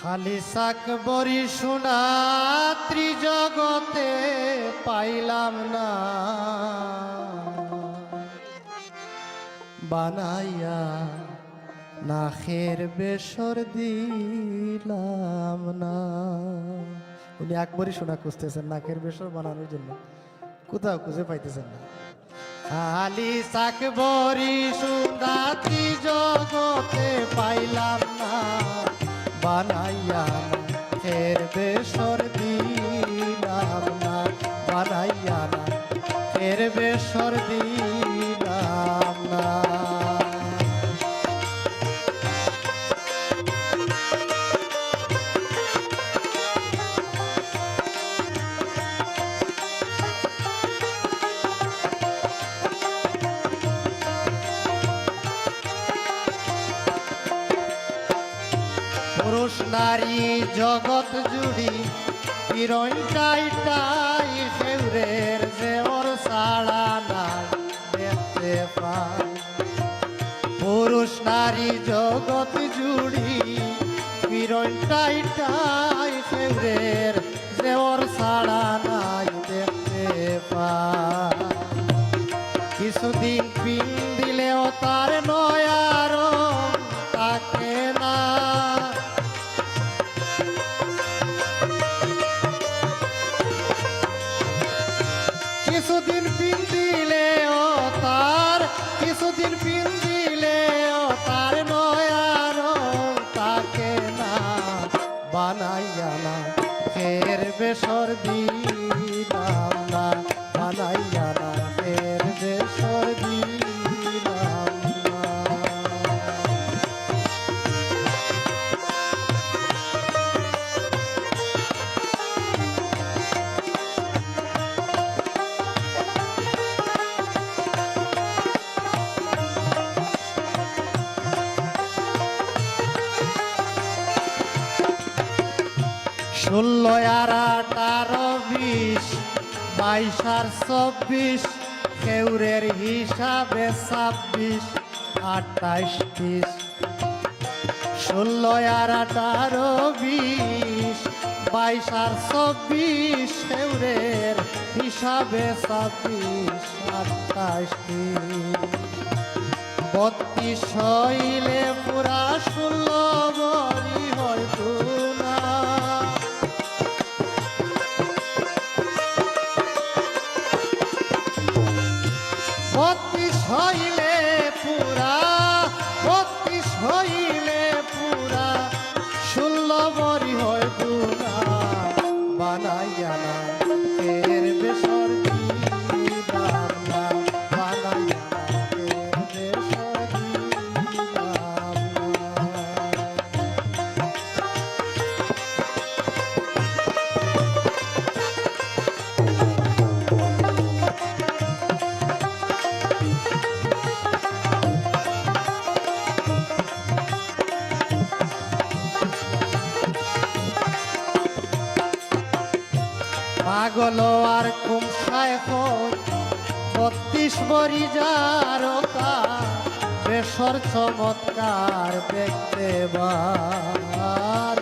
খালি সাক বরি সোনা ত্রিজগতে পাইলাম না, বানাইয়া নাখের বেসর দিলাম না। উনি একবারই সোনা খুঁজতেছেন নাকের বেসর বানানোর জন্য, কোথাও খুঁজে পাইতেছেন না। খালি সাক বরি সোনা ত্রিজগতে পাইলাম না, বানাইয়া নাখের বেসর দিলাম না, বানাইয়া নাখের বেসর দিলাম না। পুরুষ নারী জগৎ জুড়ি হিরোইনটাই হেউরের যে ওর ছাড়া নাই দেখতে পাই। পুরুষ নারী জগৎ জুড়ি হিরোইনটাই হেউরের যে ওর ছাড়া নাই দেখতে পাই। কিছুদিন পিন দিলেও তার নয়া রং থাকে না, কিছুদিন পিন দিলেও তার, কিছুদিন পিন দিলেও তার নয়া রং থাকে না, বানাইয়া না ফের বেসর দিলাম না, বানাইয়া না ফের বেসর দিলাম না। ষোলো আর 18 20 22 আর 24 কেউরের হিসাবে 26 28 30। 16 আর 18 20 22 আর 24 কেউরের হিসাবে 26 28 30। 32 হইলে পুরা 16 বরি হয়তো না, 32 হইলে পুরা, 32 হইলে পুরা 16 বরি হয়তো না, বানাইয়া না ফের বেসর দিলাম না, বানাইয়া না ফের বেসর দিলাম না। পাগল আর কুমসায় হয় 32 বরি যারতা, বেসর চমৎকার দেখতে বার।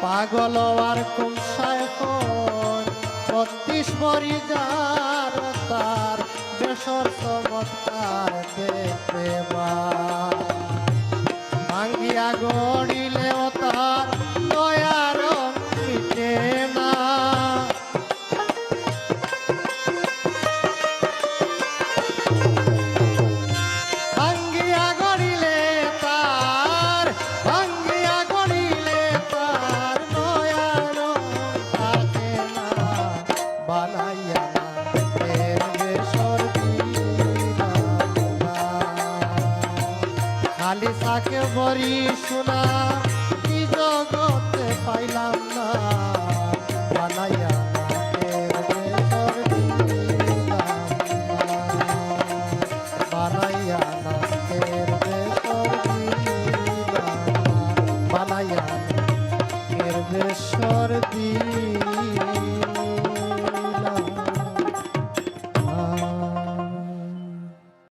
পাগল আর কুমসায় হয় 32 বরি যারতার, বেসর চমৎকার দেখতে বার। ভাঙ্গিয়া গড়িলেও তার দয়া রং মিটে না, বানাইয়া না ফের বেসর দিলাম না। খালি সাকে বরি সোনা কি জগতে পাইলাম না, বানাইয়া না ফের বেসর দিলাম না, বানাইয়া না